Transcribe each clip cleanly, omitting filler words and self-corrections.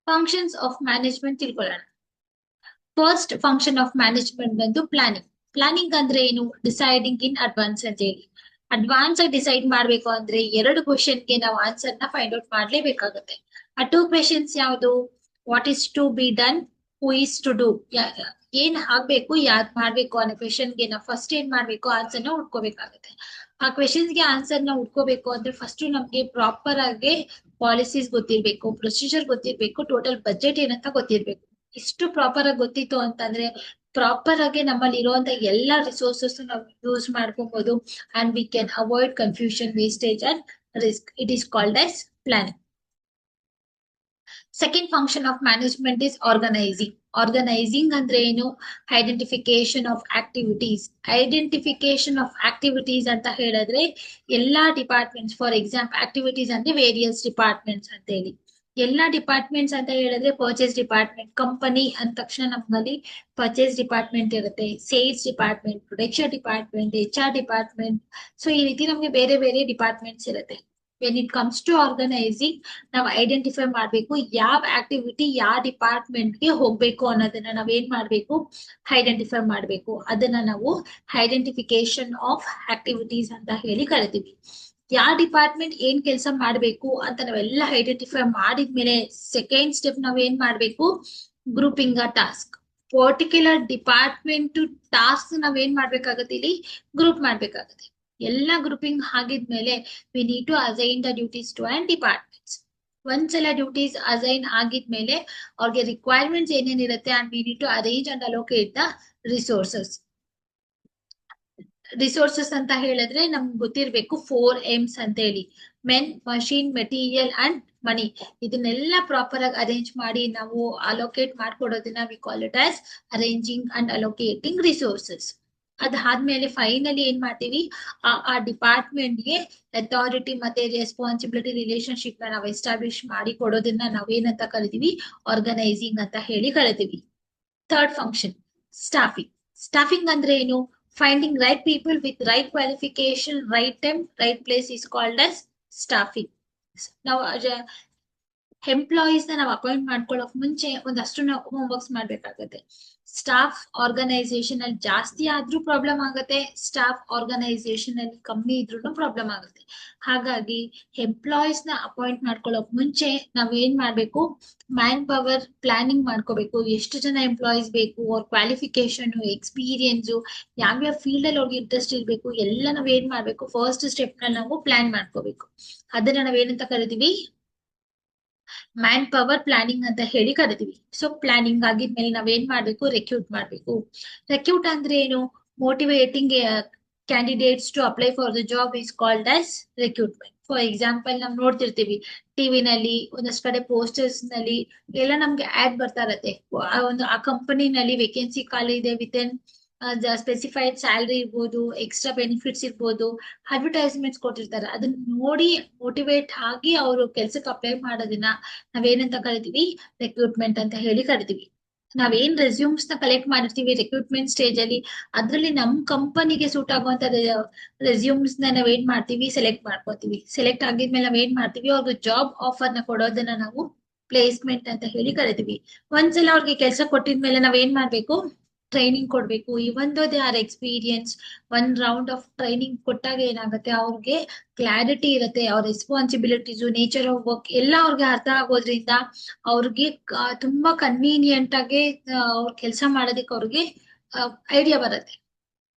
Functions of management ತಿಳ್ಕೊಳ್ಳೋಣ. First function of management ಬಂದು planning. Planning ಅಂದ್ರೆ ಏನು? ಡಿಸೈಡಿಂಗ್ ಇನ್ ಅಡ್ವಾನ್ಸ್ ಅಂತ ಹೇಳಿ. ಅಡ್ವಾನ್ಸ್ ಆಗಿ ಡಿಸೈಡ್ ಮಾಡ್ಬೇಕು ಅಂದ್ರೆ ಎರಡು ಕ್ವೆಶನ್ಗೆ ನಾವು ಆನ್ಸರ್ ನ ಫೈಂಡ್ ಔಟ್ ಮಾಡ್ಲೇಬೇಕಾಗುತ್ತೆ. ಆ ಟೂ ಕ್ವೆಶನ್ಸ್ ಯಾವುದು? What is to be done, who is to do. ಏನ್ ಆಗ್ಬೇಕು, ಯಾದ್ ಮಾಡ್ಬೇಕು ಅನ್ನೋ ಕ್ವೆಶನ್ಗೆ ನಾವು ಫಸ್ಟ್ ಏನ್ ಮಾಡ್ಬೇಕು, ಆನ್ಸರ್ ನ ಹುಡ್ಕೋಬೇಕಾಗುತ್ತೆ. ಆ ಕ್ವೆಶನ್ಸ್ ಗೆ ಆನ್ಸರ್ ನ ಹುಡ್ಕೋಬೇಕು ಅಂದ್ರೆ ಫಸ್ಟ್ ನಮ್ಗೆ ಪ್ರಾಪರ್ ಆಗಿ ಪಾಲಿಸೀಸ್ ಗೊತ್ತಿರ್ಬೇಕು, ಪ್ರೊಸೀಜರ್ ಗೊತ್ತಿರ್ಬೇಕು, ಟೋಟಲ್ ಬಜೆಟ್ ಏನಂತ ಗೊತ್ತಿರ್ಬೇಕು. ಇಷ್ಟು ಪ್ರಾಪರ್ ಆಗಿ ಗೊತ್ತಿತ್ತು ಅಂತಂದ್ರೆ ಪ್ರಾಪರ್ ಆಗಿ ನಮ್ಮಲ್ಲಿ ಇರುವಂತ ಎಲ್ಲಾ ರಿಸೋರ್ಸಸ್ ನಾವು ಯೂಸ್ ಮಾಡ್ಕೊಬಹುದು and we can avoid confusion, wastage and risk. It is called as planning. Second function of management is organising. Organising ಅಂದ್ರೆ ಏನು? Identification of activities. Identification of activities ಅಂತ ಹೇಳಿದ್ರೆ ಎಲ್ಲಾ ಡಿಪಾರ್ಟ್ಮೆಂಟ್ಸ್, ಫಾರ್ ಎಕ್ಸಾಂಪಲ್ ಆಕ್ಟಿವಿಟೀಸ್ ಅಂದ್ರೆ various departments ಅಂತ ಹೇಳಿ. ಎಲ್ಲಾ departments ಅಂತ ಹೇಳಿದ್ರೆ ಪರ್ಚೇಸ್ ಡಿಪಾರ್ಟ್ಮೆಂಟ್, ಕಂಪನಿ ಅಂದ ತಕ್ಷಣ ನಮ್ಮಲ್ಲಿ ಪರ್ಚೇಸ್ ಡಿಪಾರ್ಟ್ಮೆಂಟ್ ಇರುತ್ತೆ, sales department, production department, HR department. So ಈ ರೀತಿ ನಮ್ಗೆ ಬೇರೆ ಬೇರೆ ಡಿಪಾರ್ಟ್ಮೆಂಟ್ಸ್ ಇರುತ್ತೆ. When it comes to organising, ನಾವು ಐಡೆಂಟಿಫೈ ಮಾಡ್ಬೇಕು ಯಾವ ಆಕ್ಟಿವಿಟಿ ಯಾವ ಡಿಪಾರ್ಟ್ಮೆಂಟ್ ಗೆ ಹೋಗ್ಬೇಕು ಅನ್ನೋದನ್ನ ನಾವೇನ್ ಮಾಡ್ಬೇಕು, ಐಡೆಂಟಿಫೈ ಮಾಡ್ಬೇಕು. ಅದನ್ನ ನಾವು ಐಡೆಂಟಿಫಿಕೇಶನ್ ಆಫ್ ಆಕ್ಟಿವಿಟೀಸ್ ಅಂತ ಹೇಳಿ ಕರಿತೀವಿ. ಯಾವ ಡಿಪಾರ್ಟ್ಮೆಂಟ್ ಏನ್ ಕೆಲಸ ಮಾಡ್ಬೇಕು ಅಂತ ನಾವೆಲ್ಲ ಐಡೆಂಟಿಫೈ ಮಾಡಿದ್ಮೇಲೆ ಸೆಕೆಂಡ್ ಸ್ಟೆಪ್ ನಾವ್ ಏನ್ ಮಾಡ್ಬೇಕು, grouping a task. Particular department task ನಾವೇನ್ ಮಾಡ್ಬೇಕಾಗತ್ತೆ, ಇಲ್ಲಿ ಗ್ರೂಪ್ ಮಾಡ್ಬೇಕಾಗತ್ತೆ. ಎಲ್ಲ ಗ್ರೂಪಿಂಗ್ ಆಗಿದ್ಮೇಲೆ we need to assign the duties to and departments. ಒಂದ್ಸಲ ಡ್ಯೂಟೀಸ್ ಅಸೈನ್ ಆಗಿದ್ಮೇಲೆ ಅವ್ರಿಗೆ ರಿಕ್ವೈರ್ಮೆಂಟ್ಸ್ ಏನೇನಿರುತ್ತೆ and we need to arrange and allocate the resources. Resources ಅಂತ ಹೇಳಿದ್ರೆ ನಮ್ಗೆ ಗೊತ್ತಿರ್ಬೇಕು 4 M's ಅಂತ ಹೇಳಿ: men, machine, material and money. ಇದನ್ನೆಲ್ಲ ಪ್ರಾಪರ್ ಆಗಿ ಅರೇಂಜ್ ಮಾಡಿ ನಾವು ಅಲೋಕೇಟ್ ಮಾಡ್ಕೊಡೋದನ್ನ we call it as arranging and allocating resources. ಅದಾದ್ಮೇಲೆ ಫೈನಲಿ ಏನ್ ಮಾಡ್ತೀವಿ, ಆ ಡಿಪಾರ್ಟ್ಮೆಂಟ್ಗೆ ಅಥಾರಿಟಿ ಮತ್ತೆ ರೆಸ್ಪಾನ್ಸಿಬಿಲಿಟಿ ರಿಲೇಶನ್ಶಿಪ್ ನ ನಾವು ಎಸ್ಟಾಬ್ಲಿಷ್ ಮಾಡಿ ಕೊಡೋದನ್ನ ನಾವೇನಂತ ಕರಿತೀವಿ, ಆರ್ಗನೈಸಿಂಗ್ ಅಂತ ಹೇಳಿ ಕರಿತೀವಿ. Third function, staffing. ಸ್ಟಾಫಿಂಗ್ ಅಂದ್ರೆ ಏನು? Finding right people with right qualification, right time, right place is called as staffing. ನಾವು ಎಂಪ್ಲಾಯೀಸ್ ನ ನಾವು ಅಪಾಯಿಂಟ್ ಮಾಡ್ಕೊಳ್ಳೋಕ್ ಮುಂಚೆ ಒಂದಷ್ಟು ನಾವು ಹೋಮ್ವರ್ಕ್ಸ್ ಮಾಡ್ಬೇಕಾಗತ್ತೆ. ಸ್ಟಾಫ್ ಆರ್ಗನೈಸೇಷನ್ ಅಲ್ಲಿ ಜಾಸ್ತಿ ಆದ್ರೂ ಪ್ರಾಬ್ಲಮ್ ಆಗುತ್ತೆ, ಸ್ಟಾಫ್ ಆರ್ಗನೈಸೇಷನ್ ಅಲ್ಲಿ ಕಮ್ಮಿ ಇದ್ರೂ ಪ್ರಾಬ್ಲಮ್ ಆಗುತ್ತೆ. ಹಾಗಾಗಿ ಎಂಪ್ಲಾಯೀಸ್ ನ ಅಪಾಯಿಂಟ್ ಮಾಡ್ಕೊಳ್ಳೋಕ್ ಮುಂಚೆ ನಾವ್ ಏನ್ ಮಾಡ್ಬೇಕು, ಮ್ಯಾನ್ ಪವರ್ ಪ್ಲಾನಿಂಗ್ ಮಾಡ್ಕೋಬೇಕು. ಎಷ್ಟು ಜನ ಎಂಪ್ಲಾಯೀಸ್ ಬೇಕು, ಅವ್ರ ಕ್ವಾಲಿಫಿಕೇಶನ್, ಎಕ್ಸ್ಪೀರಿಯನ್ಸ್, ಯಾವ್ಯಾವ ಫೀಲ್ಡ್ ಅಲ್ಲಿ ಅವ್ರಿಗೆ ಇಂಟ್ರೆಸ್ಟ್ ಇರ್ಬೇಕು, ಎಲ್ಲ ನಾವ್ ಏನ್ ಮಾಡ್ಬೇಕು, ಫಸ್ಟ್ ಸ್ಟೆಪ್ ನ ನಾವು ಪ್ಲಾನ್ ಮಾಡ್ಕೋಬೇಕು. ಅದನ್ನ ನಾವೇನಂತ ಕರಿತೀವಿ, ಮ್ಯಾನ್ ಪವರ್ ಪ್ಲಾನಿಂಗ್ ಅಂತ ಹೇಳಿ ಕರಿತೀವಿ. ಸೊ ಪ್ಲಾನಿಂಗ್ ಆಗಿದ್ಮೇಲೆ ನಾವೇನ್ ಮಾಡ್ಬೇಕು, ರೆಕ್ಯೂಟ್ ಮಾಡ್ಬೇಕು. ರೆಕ್ಯೂಟ್ ಅಂದ್ರೆ ಏನು? Motivating candidates to apply for the job is called as recruitment. For example ನಾವ್ ನೋಡ್ತಿರ್ತೀವಿ ಟಿವಿನಲ್ಲಿ, ಒಂದಷ್ಟು ಕಡೆ ಪೋಸ್ಟರ್ಸ್ ನಲ್ಲಿ ಎಲ್ಲ ನಮ್ಗೆ ಆಡ್ ಬರ್ತಾ ಇರತ್ತೆ. ಆ ಕಂಪನಿನಲ್ಲಿ ವೇಕೆನ್ಸಿ ಖಾಲಿ ಇದೆ, ವಿತ್ ಇನ್ ಸ್ಪೆಸಿಫೈಡ್ ಸ್ಯಾಲರಿ ಇರ್ಬೋದು, ಎಕ್ಸ್ಟ್ರಾ ಬೆನಿಫಿಟ್ಸ್ ಇರ್ಬೋದು, ಅಡ್ವರ್ಟೈಸ್ಮೆಂಟ್ಸ್ ಕೊಟ್ಟಿರ್ತಾರೆ. ಅದನ್ನ ನೋಡಿ ಮೋಟಿವೇಟ್ ಆಗಿ ಅವರು ಕೆಲ್ಸಕ್ಕೆ ಅಪ್ಲೈ ಮಾಡೋದನ್ನ ನಾವೇನಂತ ಕರಿತೀವಿ, ರೆಕ್ರೂಟ್ಮೆಂಟ್ ಅಂತ ಹೇಳಿ ಕರಿತೀವಿ. ನಾವೇನ್ ರೆಸ್ಯೂಮ್ಸ್ ನ ಕಲೆಕ್ಟ್ ಮಾಡಿರ್ತೀವಿ ರೆಕ್ರೂಟ್ಮೆಂಟ್ ಸ್ಟೇಜ್ ಅಲ್ಲಿ, ಅದ್ರಲ್ಲಿ ನಮ್ ಕಂಪನಿಗೆ ಸೂಟ್ ಆಗುವಂತ ರೆಸ್ಯೂಮ್ಸ್ ನ ನಾವೇನ್ ಮಾಡ್ತೀವಿ, ಸೆಲೆಕ್ಟ್ ಮಾಡ್ಕೋತೀವಿ. ಸೆಲೆಕ್ಟ್ ಆಗಿದ್ಮೇಲೆ ನಾವೇನ್ ಮಾಡ್ತೀವಿ, ಅವ್ರಿಗೆ ಜಾಬ್ ಆಫರ್ ನ ಕೊಡೋದನ್ನ ನಾವು ಪ್ಲೇಸ್ಮೆಂಟ್ ಅಂತ ಹೇಳಿ ಕರಿತೀವಿ. ಒಂದ್ಸಲ ಅವ್ರಿಗೆ ಕೆಲಸ ಕೊಟ್ಟಿದ್ಮೇಲೆ ನಾವೇನ್ ಮಾಡ್ಬೇಕು, ಟ್ರೈನಿಂಗ್ ಕೊಡ್ಬೇಕು. Even though they are experience, 1 round of training ಕೊಟ್ಟಾಗ ಏನಾಗುತ್ತೆ, ಅವ್ರಿಗೆ ಕ್ಲಾರಿಟಿ ಇರುತ್ತೆ, ಅವ್ರ ರೆಸ್ಪಾನ್ಸಿಬಿಲಿಟೀಸ್, ನೇಚರ್ ಆಫ್ ವರ್ಕ್ ಎಲ್ಲ ಅವ್ರಿಗೆ ಅರ್ಥ ಆಗೋದ್ರಿಂದ ಅವ್ರಿಗೆ ತುಂಬಾ ಕನ್ವೀನಿಯಂಟ್ ಆಗಿ ಅವ್ರ ಕೆಲಸ ಮಾಡೋದಕ್ಕೆ ಅವ್ರಿಗೆ ಐಡಿಯಾ ಬರುತ್ತೆ.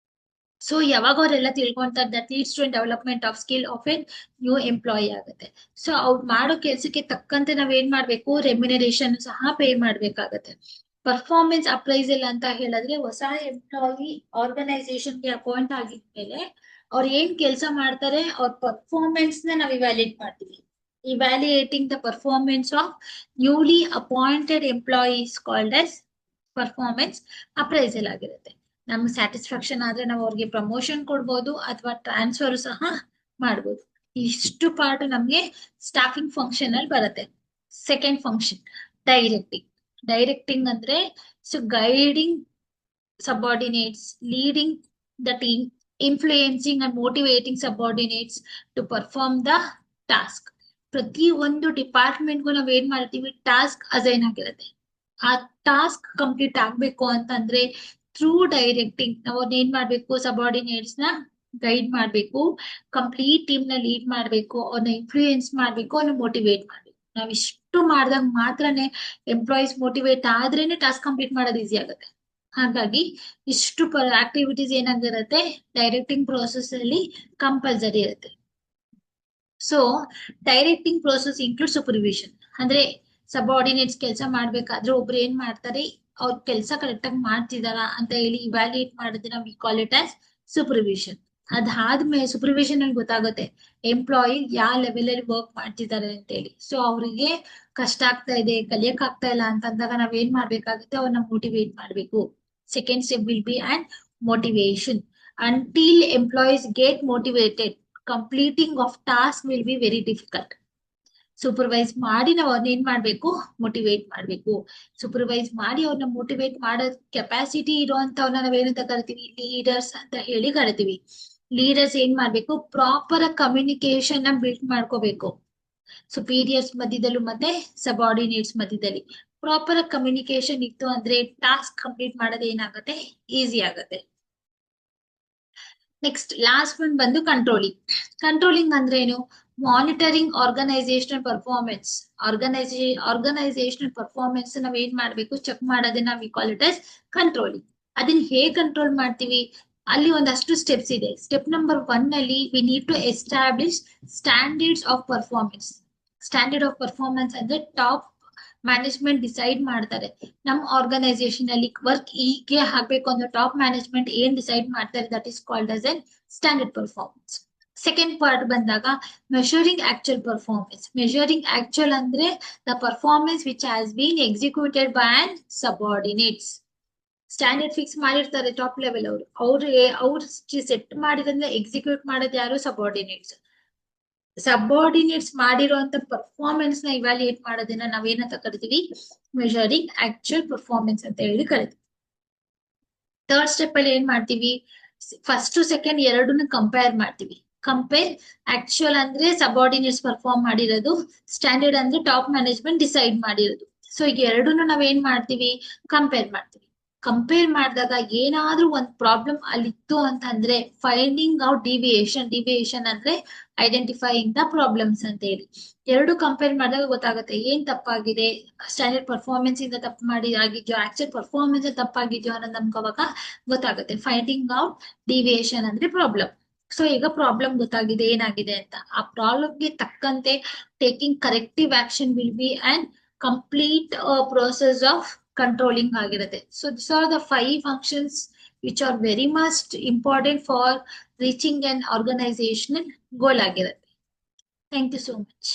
ಸೊ ಯಾವಾಗ ಅವರೆಲ್ಲ ತಿಳ್ಕೊಂತಾರೆ, that leads to development of skill of an new employee ಆಗುತ್ತೆ. ಸೊ ಅವ್ರು ಮಾಡೋ ಕೆಲ್ಸಕ್ಕೆ ತಕ್ಕಂತೆ ನಾವ್ ಏನ್ ಮಾಡ್ಬೇಕು, ರೆಮ್ಯುನರೇಷನ್ ಸಹ ಪೇ ಮಾಡ್ಬೇಕಾಗತ್ತೆ. ಪರ್ಫಾರ್ಮೆನ್ಸ್ ಅಪ್ರೈಸಲ್ ಅಂತ ಹೇಳಿದ್ರೆ ಹೊಸ ಎಂಪ್ಲಾಯಿ ಆರ್ಗನೈಸೇಷನ್ಗೆ ಅಪಾಯಿಂಟ್ ಆಗಿದ್ಮೇಲೆ ಅವ್ರು ಏನ್ ಕೆಲಸ ಮಾಡ್ತಾರೆ, ಅವ್ರ ಪರ್ಫಾರ್ಮೆನ್ಸ್ ನ ನಾವು ಇವ್ಯಾಲ್ಯೂಯೇಟ್ ಮಾಡ್ತೀವಿ. Evaluating the performance of newly appointed employees called as performance appraisal ಆಗಿರುತ್ತೆ. ನಮ್ಗೆ ಸ್ಯಾಟಿಸ್ಫ್ಯಾಕ್ಷನ್ ಆದ್ರೆ ನಾವು ಅವ್ರಿಗೆ ಪ್ರಮೋಷನ್ ಕೊಡ್ಬೋದು ಅಥವಾ ಟ್ರಾನ್ಸ್ಫರ್ ಸಹ ಮಾಡ್ಬೋದು. ಇಷ್ಟು ಪಾರ್ಟ್ ನಮ್ಗೆ ಸ್ಟಾಫಿಂಗ್ ಫಂಕ್ಷನ್ ಅಲ್ಲಿ ಬರುತ್ತೆ. Second function, directing. ಡೈರೆಕ್ಟಿಂಗ್ ಅಂದ್ರೆ so guiding subordinates, leading the team, influencing and motivating subordinates to perform the task. ಪ್ರತಿ ಒಂದು ಡಿಪಾರ್ಟ್ಮೆಂಟ್ಗೂ ನಾವ್ ಏನ್ ಮಾಡ್ತೀವಿ, ಟಾಸ್ಕ್ ಅಸೈನ್ ಆಗಿರುತ್ತೆ. ಆ ಟಾಸ್ಕ್ ಕಂಪ್ಲೀಟ್ ಆಗ್ಬೇಕು ಅಂತಂದ್ರೆ ಥ್ರೂ ಡೈರೆಕ್ಟಿಂಗ್ ನಾವು ಏನ್ ಮಾಡ್ಬೇಕು, ಸಬಾರ್ಡಿನೇಟ್ಸ್ ನ ಗೈಡ್ ಮಾಡ್ಬೇಕು, ಕಂಪ್ಲೀಟ್ ಟೀಮ್ ನ ಲೀಡ್ ಮಾಡ್ಬೇಕು, ಅವ್ರನ್ನ ಇನ್ಫ್ಲೂಯೆನ್ಸ್ ಮಾಡ್ಬೇಕು, ಅವ್ರನ್ನ ಮೋಟಿವೇಟ್ ಮಾಡ್ಬೇಕು. ನಾವ್ ಇಷ್ಟು ಮಾಡ್ದಾಗ ಮಾತ್ರನೇ ಎಂಪ್ಲಾಯೀಸ್ ಮೋಟಿವೇಟ್ ಆದ್ರೇನೆ ಟಾಸ್ಕ್ ಕಂಪ್ಲೀಟ್ ಮಾಡೋದು ಈಸಿ ಆಗುತ್ತೆ. ಹಾಗಾಗಿ ಇಷ್ಟು ಆಕ್ಟಿವಿಟೀಸ್ ಏನಾಗಿರುತ್ತೆ, ಡೈರೆಕ್ಟಿಂಗ್ ಪ್ರೋಸೆಸ್ ಅಲ್ಲಿ ಕಂಪಲ್ಸರಿ ಇರುತ್ತೆ. So directing process include supervision. ಅಂದ್ರೆ ಸಬಾರ್ಡಿನೇಟ್ಸ್ ಕೆಲಸ ಮಾಡ್ಬೇಕಾದ್ರೆ ಒಬ್ರು ಏನ್ ಮಾಡ್ತಾರೆ, ಅವ್ರ ಕೆಲಸ ಕರೆಕ್ಟ್ ಆಗಿ ಮಾಡ್ತಿದಾರಾ ಅಂತ ಹೇಳಿ ಇವ್ಯಾಲ್ಯೂಯೇಟ್ ಮಾಡೋದನ್ನ we call it as supervision. ಅದಾದ್ಮೇಲೆ ಸೂಪರ್ವಿಷನ್ ಅಲ್ಲಿ ಗೊತ್ತಾಗುತ್ತೆ ಎಂಪ್ಲಾಯಿ ಯಾವ ಲೆವೆಲ್ ಅಲ್ಲಿ ವರ್ಕ್ ಮಾಡ್ತಿದ್ದಾರೆ ಅಂತ ಹೇಳಿ. ಸೊ ಅವ್ರಿಗೆ ಕಷ್ಟ ಆಗ್ತಾ ಇದೆ, ಕಲಿಯಕ್ ಆಗ್ತಾ ಇಲ್ಲ ಅಂತಂದಾಗ ನಾವ್ ಏನ್ ಮಾಡ್ಬೇಕಾಗುತ್ತೆ, ಅವ್ರನ್ನ ಮೋಟಿವೇಟ್ ಮಾಡ್ಬೇಕು. Second step will be and motivation. Until employees get motivated, completing of task will be very difficult. Supervise ಮಾಡಿ ನಾವು ಅವ್ರನ್ನ ಏನ್ ಮಾಡ್ಬೇಕು, ಮೋಟಿವೇಟ್ ಮಾಡ್ಬೇಕು. ಸೂಪರ್ವೈಸ್ ಮಾಡಿ ಅವ್ರನ್ನ ಮೋಟಿವೇಟ್ ಮಾಡೋ ಕೆಪಾಸಿಟಿ ಇರುವಂತವ್ರನ್ನ ನಾವೇನಂತ ಕರಿತೀವಿ, ಲೀಡರ್ಸ್ ಅಂತ ಹೇಳಿ ಕರಿತೀವಿ. ಲೀಡರ್ಸ್ ಏನ್ ಮಾಡ್ಬೇಕು, ಪ್ರಾಪರ್ ಕಮ್ಯುನಿಕೇಶನ್ ನ ಬಿಲ್ಡ್ ಮಾಡ್ಕೋಬೇಕು. ಸುಪೀರಿಯರ್ಸ್ ಮಧ್ಯದಲ್ಲೂ ಮತ್ತೆ ಸಬಾರ್ಡಿನೇಟ್ಸ್ ಮಧ್ಯದಲ್ಲಿ ಪ್ರಾಪರ್ ಕಮ್ಯುನಿಕೇಶನ್ ಇತ್ತು ಅಂದ್ರೆ ಟಾಸ್ಕ್ ಕಂಪ್ಲೀಟ್ ಮಾಡೋದು ಏನಾಗುತ್ತೆ, ಈಸಿ ಆಗುತ್ತೆ. ನೆಕ್ಸ್ಟ್ ಲಾಸ್ಟ್ ಒನ್ ಬಂದು ಕಂಟ್ರೋಲಿಂಗ್. ಕಂಟ್ರೋಲಿಂಗ್ ಅಂದ್ರೆ ಏನು, monitoring organisational performance. Organisational performance ನಾವ್ ಏನ್ ಮಾಡ್ಬೇಕು, ಚೆಕ್ ಮಾಡೋದನ್ನ we call it as controlling. ಅದನ್ನ ಹೇಗ್ ಕಂಟ್ರೋಲ್ ಮಾಡ್ತೀವಿ, ಅಲ್ಲಿ ಒಂದಷ್ಟು ಸ್ಟೆಪ್ಸ್ ಇದೆ. ಸ್ಟೆಪ್ ನಂಬರ್ 1 ಅಲ್ಲಿ we need to establish standards of performance. Standard of performance ಅಂದ್ರೆ ಟಾಪ್ ಮ್ಯಾನೇಜ್ಮೆಂಟ್ ಡಿಸೈಡ್ ಮಾಡ್ತಾರೆ ನಮ್ ಆರ್ಗನೈಸೇಷನ್ ಅಲ್ಲಿ ವರ್ಕ್ ಹೀಗೆ ಆಗ್ಬೇಕು ಅಂತ ಟಾಪ್ ಮ್ಯಾನೇಜ್ಮೆಂಟ್ ಏನ್ ಡಿಸೈಡ್ ಮಾಡ್ತಾರೆ, that is called as an standard performance. Second part ಬಂದಾಗ measuring actual performance. Measuring actual ಅಂದ್ರೆ the performance which has been executed by and subordinates. Standard fix ಮಾಡಿರ್ತಾರೆ ಟಾಪ್ ಲೆವೆಲ್ ಅವ್ರು set ಮಾಡಿರೋದ್ನ execute ಮಾಡೋದು ಯಾರು, subordinates. Subordinates ಮಾಡಿರುವಂತ performance ನ evaluate ಮಾಡೋದನ್ನ ನಾವೇನಂತ ಕರಿತೀವಿ, ಮೆಷರಿಂಗ್ ಆಕ್ಚುಯಲ್ ಪರ್ಫಾರ್ಮೆನ್ಸ್ ಅಂತ ಹೇಳಿ ಕರಿತೀವಿ. ಥರ್ಡ್ ಸ್ಟೆಪ್ ಅಲ್ಲಿ ಏನ್ ಮಾಡ್ತೀವಿ, ಫಸ್ಟ್ ಸೆಕೆಂಡ್ ಎರಡನ್ನ ಕಂಪೇರ್ ಮಾಡ್ತೀವಿ. ಕಂಪೇರ್ ಆಕ್ಚುಯಲ್ ಅಂದ್ರೆ ಸಬಾರ್ಡಿನೇಟ್ಸ್ ಪರ್ಫಾರ್ಮ್ ಮಾಡಿರೋದು, ಸ್ಟ್ಯಾಂಡರ್ಡ್ ಅಂದ್ರೆ ಟಾಪ್ ಮ್ಯಾನೇಜ್ಮೆಂಟ್ ಡಿಸೈಡ್ ಮಾಡಿರೋದು. ಸೊ ಈಗ ಎರಡನ್ನೂ ನಾವೇನ್ ಮಾಡ್ತೀವಿ, ಕಂಪೇರ್ ಮಾಡ್ತೀವಿ. ಕಂಪೇರ್ ಮಾಡಿದಾಗ ಏನಾದ್ರೂ ಒಂದ್ ಪ್ರಾಬ್ಲಮ್ ಅಲ್ಲಿತ್ತು ಅಂತಂದ್ರೆ ಫೈಂಡಿಂಗ್ ಔಟ್ ಡಿವಿಯೇಷನ್ ಅಂದ್ರೆ ಐಡೆಂಟಿಫೈಯಿಂಗ್ ದ ಪ್ರಾಬ್ಲಮ್ಸ್ ಅಂತ ಹೇಳಿ. ಎರಡು ಕಂಪೇರ್ ಮಾಡಿದಾಗ ಗೊತ್ತಾಗುತ್ತೆ ಏನ್ ತಪ್ಪಾಗಿದೆ, ಸ್ಟ್ಯಾಂಡರ್ಡ್ ಪರ್ಫಾರ್ಮೆನ್ಸ್ ಇಂದ ತಪ್ಪು ಆಗಿದ್ಯೋ, ಆಕ್ಚುಯಲ್ ಪರ್ಫಾರ್ಮೆನ್ಸ್ ತಪ್ಪಾಗಿದ್ಯೋ ಅನ್ನೋದು ನಮ್ಗೆ ಅವಾಗ ಗೊತ್ತಾಗುತ್ತೆ. ಫೈಂಡಿಂಗ್ ಔಟ್ ಡಿವಿಯೇಷನ್ ಅಂದ್ರೆ ಪ್ರಾಬ್ಲಮ್. ಸೊ ಈಗ ಪ್ರಾಬ್ಲಮ್ ಗೊತ್ತಾಗಿದೆ ಏನಾಗಿದೆ ಅಂತ, ಆ ಪ್ರಾಬ್ಲಮ್ಗೆ ತಕ್ಕಂತೆ taking corrective action will be and complete process of controlling ಆಗಿರುತ್ತೆ. So these are the 5 functions which are very much important for reaching an organizational goal ಆಗಿರುತ್ತೆ. Thank you so much.